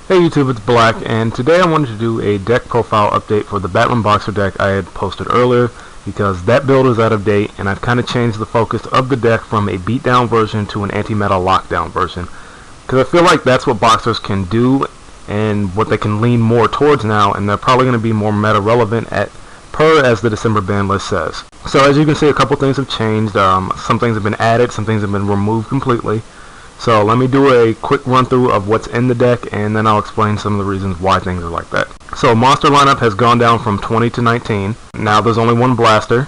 Hey YouTube, it's Black, and today I wanted to do a deck profile update for the Battlin boxer deck I had posted earlier, because that build is out of date and I've kind of changed the focus of the deck from a beatdown version to an anti-meta lockdown version, because I feel like that's what boxers can do and what they can lean more towards now, and they're probably going to be more meta relevant as the December ban list says. So as you can see, a couple things have changed. Some things have been added, some things have been removed completely. So let me do a quick run through of what's in the deck, and then I'll explain some of the reasons why things are like that. So monster lineup has gone down from 20 to 19. Now there's only one blaster.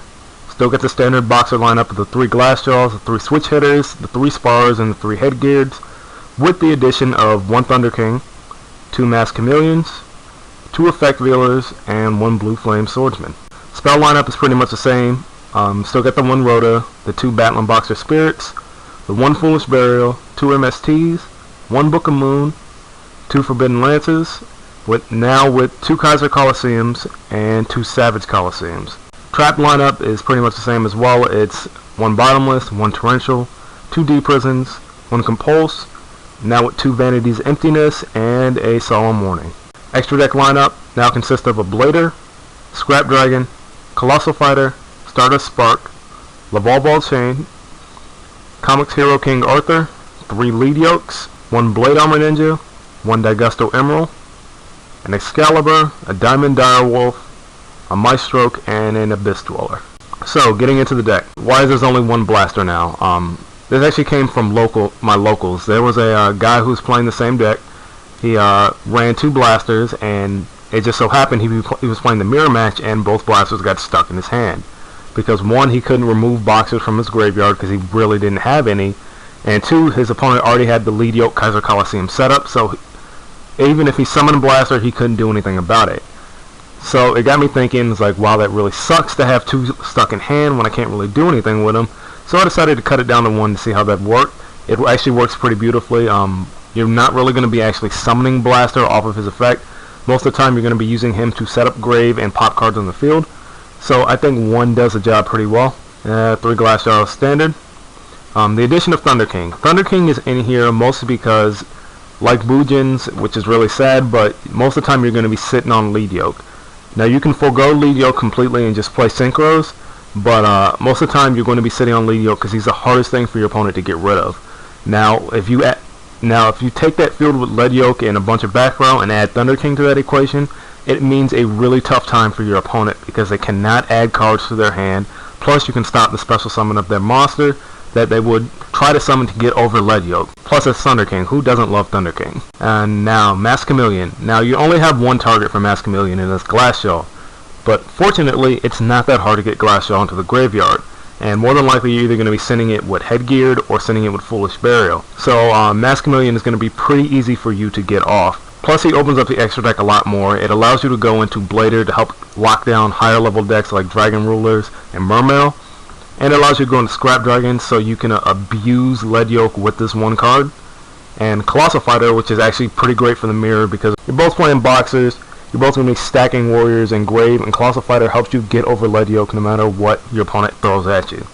Still get the standard boxer lineup of the 3 glass jaws, the 3 switch hitters, the 3 spars, and the 3 headgears, with the addition of 1 Thunder King, 2 Masked Chameleons, 2 Effect Veilers, and 1 Blue Flame Swordsman. Spell lineup is pretty much the same. Still get the 1 Rhoda, the 2 Battlin boxer spirits, the 1 Foolish Burial, 2 MSTs, 1 Book of Moon, 2 Forbidden Lances, with 2 Kaiser Coliseums and 2 Savage Coliseums. Trap lineup is pretty much the same as well. It's 1 Bottomless, 1 Torrential, 2 Deep Prisons, 1 Compulse, now with 2 Vanity's Emptiness and a Solemn Warning. Extra deck lineup now consists of a Blader, Scrap Dragon, Colossal Fighter, Stardust Spark, Laval Ball Chain, Comics Hero King Arthur, 3 Lead Yokes, 1 Blade Armor Ninja, 1 Daigusto Emerald, an Excalibur, a Diamond Direwolf, a Maestroke, and an Abyss Dweller. So, getting into the deck. Why is there only 1 blaster now? This actually came from my locals. There was a guy who was playing the same deck. He ran 2 blasters, and it just so happened he was playing the mirror match, and both blasters got stuck in his hand. Because 1, he couldn't remove boxers from his graveyard because he really didn't have any, and 2, his opponent already had the Lead Yoke Kaiser Coliseum set up, so even if he summoned a blaster, he couldn't do anything about it. So it got me thinking, it's like, wow, that really sucks to have 2 stuck in hand when I can't really do anything with them. So I decided to cut it down to 1 to see how that worked. It actually works pretty beautifully. You're not really going to be actually summoning blaster off of his effect. Most of the time you're going to be using him to set up grave and pop cards on the field. So I think 1 does the job pretty well. 3 glass jars standard. The addition of Thunder King. Thunder King is in here mostly because, like Bujin's, which is really sad, but most of the time you're going to be sitting on Lead Yoke. Now you can forego Lead Yoke completely and just play Synchros, but most of the time you're going to be sitting on Lead Yoke because he's the hardest thing for your opponent to get rid of. Now if you take that field with Lead Yoke and a bunch of back row and add Thunder King to that equation, it means a really tough time for your opponent because they cannot add cards to their hand. Plus you can stop the special summon of their monster that they would try to summon to get over Lead Yoke. Plus it's Thunder King. Who doesn't love Thunder King? And now Masked Chameleon. Now you only have 1 target for Masked Chameleon, and it's Glassjaw. But fortunately it's not that hard to get Glassjaw into the graveyard. And more than likely you're either going to be sending it with Headgeared or sending it with Foolish Burial. So Masked Chameleon is going to be pretty easy for you to get off. Plus he opens up the extra deck a lot more. It allows you to go into Blader to help lock down higher level decks like Dragon Rulers and Mermail. And it allows you to go into Scrap Dragon so you can abuse Lead Yoke with this 1 card. And Colossal Fighter, which is actually pretty great for the mirror because you're both playing boxers, you're both going to be stacking warriors and grave, and Colossal Fighter helps you get over Lead Yoke no matter what your opponent throws at you.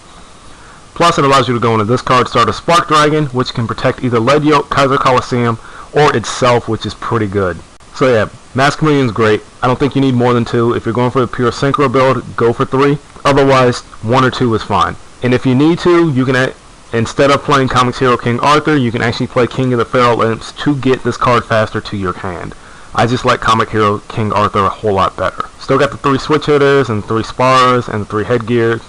Plus it allows you to go into this card, start a Spark Dragon, which can protect either Lead Yoke, Kaiser Coliseum, or itself, which is pretty good. So yeah, Masked Chameleon's great. I don't think you need more than 2. If you're going for a pure Synchro build, go for 3. Otherwise, 1 or 2 is fine. And if you need to, you can, instead of playing Comics Hero King Arthur, you can actually play King of the Feral Imps to get this card faster to your hand. I just like Comic Hero King Arthur a whole lot better. Still got the 3 switch hitters and 3 spars and 3 headgears.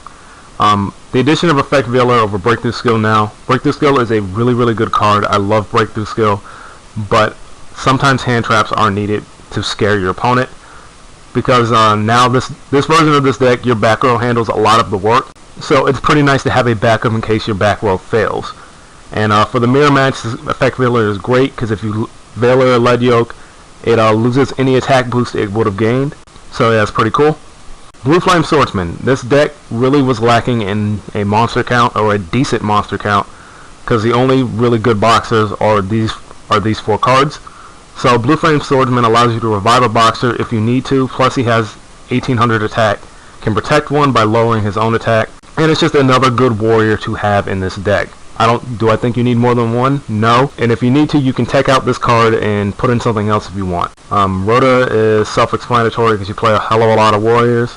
The addition of Effect Veiler over Breakthrough Skill now. Breakthrough Skill is a really, really good card. I love Breakthrough Skill, but sometimes hand traps are needed to scare your opponent. Because now this version of this deck, your back row handles a lot of the work. So it's pretty nice to have a backup in case your back row fails. And for the mirror match, Effect Veiler is great because if you Veiler or Lead Yoke, it loses any attack boost it would have gained. So yeah, it's pretty cool. Blue Flame Swordsman. This deck really was lacking in a monster count or a decent monster count because the only really good boxers are these 4 cards. So Blue Flame Swordsman allows you to revive a boxer if you need to, plus he has 1800 attack, can protect 1 by lowering his own attack, and it's just another good warrior to have in this deck. Do I think you need more than one? No. And if you need to, you can take out this card and put in something else if you want. Rota is self-explanatory because you play a hell of a lot of warriors.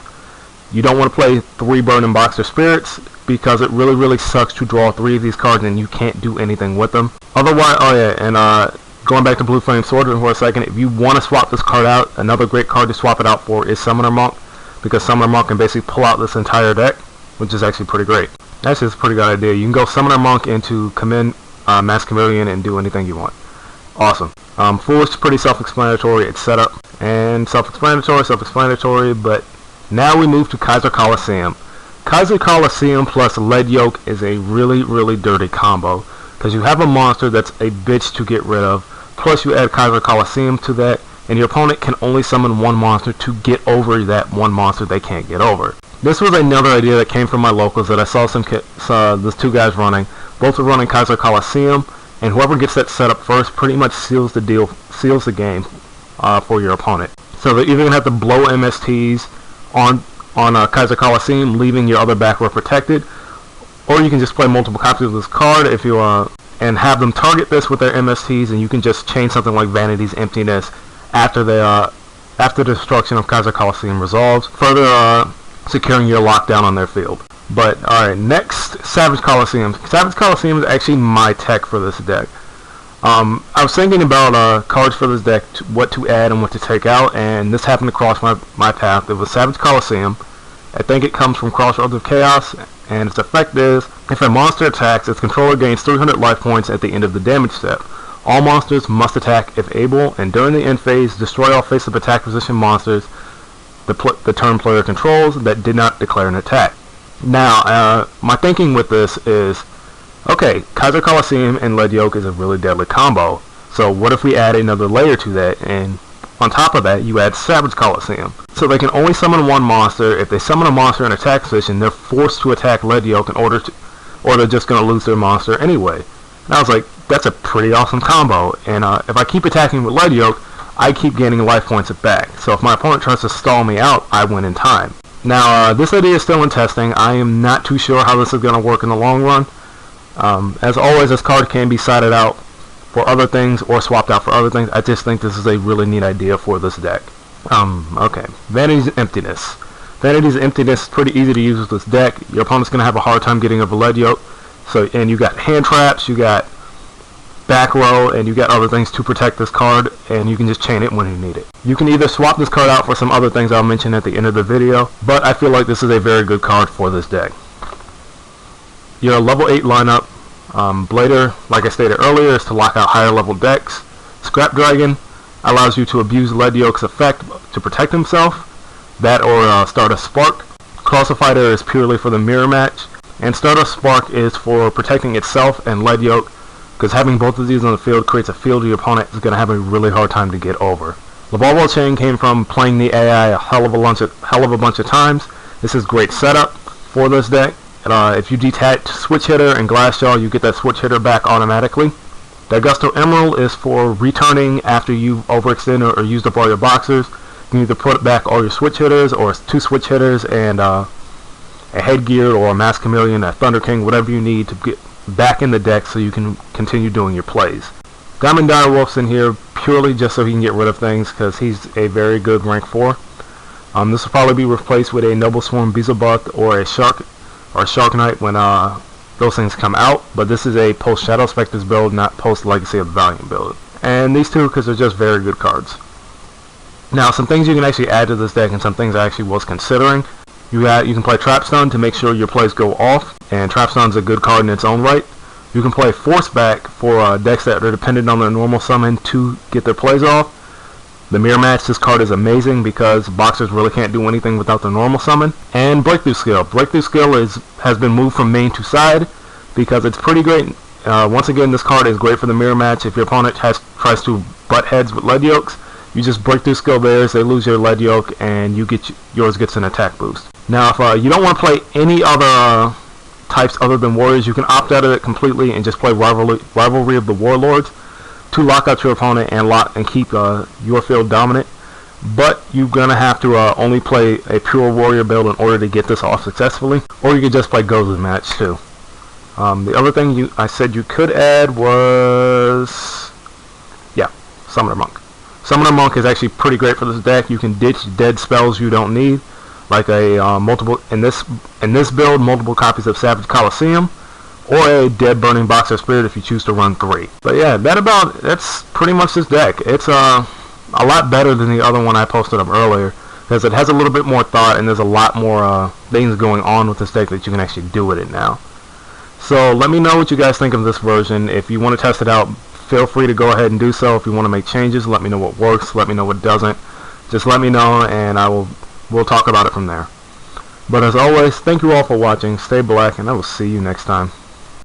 You don't want to play 3 Burning Boxer Spirits because it really sucks to draw 3 of these cards and you can't do anything with them. Otherwise, oh yeah, and going back to Blue Flame Swordsman for a second, if you want to swap this card out, another great card to swap it out for is Summoner Monk, because Summoner Monk can basically pull out this entire deck, which is actually pretty great. That's just a pretty good idea. You can go Summoner Monk into Mass Chameleon and do anything you want. Awesome. Foolish, pretty self-explanatory. It's set up and self-explanatory, but now we move to Kaiser Coliseum. Kaiser Coliseum plus Lead Yoke is a really dirty combo, because you have a monster that's a bitch to get rid of, plus you add Kaiser Coliseum to that, and your opponent can only summon one monster to get over that one monster they can't get over. This was another idea that came from my locals that I saw there's 2 guys running. Both are running Kaiser Coliseum, and whoever gets that set up first pretty much seals the game for your opponent. So they're either going to have to blow MSTs on Kaiser Coliseum, leaving your other back row protected, or you can just play multiple copies of this card if you and have them target this with their MSTs, and you can just chain something like Vanity's Emptiness after the destruction of Kaiser Coliseum resolves, further securing your lockdown on their field. But alright, next, Savage Coliseum. Savage Coliseum is actually my tech for this deck. I was thinking about cards for this deck, what to add and what to take out, and this happened to cross my path. It was Savage Coliseum. I think it comes from Crossroads of Chaos, and its effect is, if a monster attacks, its controller gains 300 life points at the end of the damage step. All monsters must attack if able, and during the end phase, destroy all face-up attack position monsters the turn player controls that did not declare an attack. Now, my thinking with this is, okay, Kaiser Coliseum and Lead Yoke is a really deadly combo, so what if we add another layer to that, and on top of that, you add Savage Coliseum. So they can only summon one monster. If they summon a monster in attack position, they're forced to attack Lead Yoke or they're just going to lose their monster anyway. And I was like, that's a pretty awesome combo, and if I keep attacking with Lead Yoke, I keep gaining life points back. So if my opponent tries to stall me out, I win in time. Now, this idea is still in testing. I am not too sure how this is going to work in the long run. As always, this card can be sided out for other things or swapped out for other things. I just think this is a really neat idea for this deck. Okay, Vanity's Emptiness. Vanity's Emptiness is pretty easy to use with this deck. Your opponent's going to have a hard time getting over Lead Yoke. And you got hand traps, you got back row, and you got other things to protect this card, and you can just chain it when you need it. You can either swap this card out for some other things I'll mention at the end of the video, but I feel like this is a very good card for this deck. Your level 8 lineup, Blader, like I stated earlier, is to lock out higher level decks. Scrap Dragon allows you to abuse Lead Yoke's effect to protect himself. That or Stardust Spark. Crossfighter is purely for the mirror match, and Stardust Spark is for protecting itself and Lead Yoke, because having both of these on the field creates a field your opponent is going to have a really hard time to get over. Lavalval Chain came from playing the AI a hell of a bunch of times. This is great setup for this deck. If you detach Switch Hitter and Glassjaw, you get that Switch Hitter back automatically. The Augusto Emerald is for returning after you've overextended or used up all your boxers. You can either put back all your Switch Hitters or 2 Switch Hitters and a Headgear or a Mass Chameleon, a Thunder King, whatever you need to get back in the deck so you can continue doing your plays. Diamond Direwolf's in here purely just so he can get rid of things, because he's a very good rank 4. This will probably be replaced with a Noble Swarm Beelzebub or a Shark Knight when those things come out, but this is a post Shadow Spectres build, not post Legacy of the Valiant build. And these two because they're just very good cards. Now, some things you can actually add to this deck and some things I actually was considering. You can play Trapstun to make sure your plays go off, and Trapstun's a good card in its own right. You can play Forceback for decks that are dependent on their normal summon to get their plays off. The Mirror Match, this card is amazing because boxers really can't do anything without their normal summon. And Breakthrough Skill. Breakthrough Skill has been moved from main to side because it's pretty great. Once again, this card is great for the Mirror Match. If your opponent tries to butt heads with Lead Yokes, you just Breakthrough Skill theirs, they lose your Lead Yoke, and yours gets an attack boost. Now, if you don't want to play any other types other than Warriors, you can opt out of it completely and just play Rivalry of the Warlords to lock out your opponent and keep your field dominant. But you're gonna have to only play a pure Warrior build in order to get this off successfully, or you could just play Goza's Match too. The other thing I said you could add was, yeah, Summoner Monk. Summoner Monk is actually pretty great for this deck. You can ditch dead spells you don't need, like a multiple in this build, multiple copies of Kaiser Coliseum, or a Dead Burning Boxer Spirit if you choose to run 3. But yeah, that's pretty much this deck. It's a lot better than the other one I posted up earlier, because it has a little bit more thought and there's a lot more things going on with this deck that you can actually do with it now. So let me know what you guys think of this version. If you want to test it out, feel free to go ahead and do so. If you want to make changes, let me know what works, let me know what doesn't. Just let me know and we'll talk about it from there. But as always, thank you all for watching, stay black, and I will see you next time.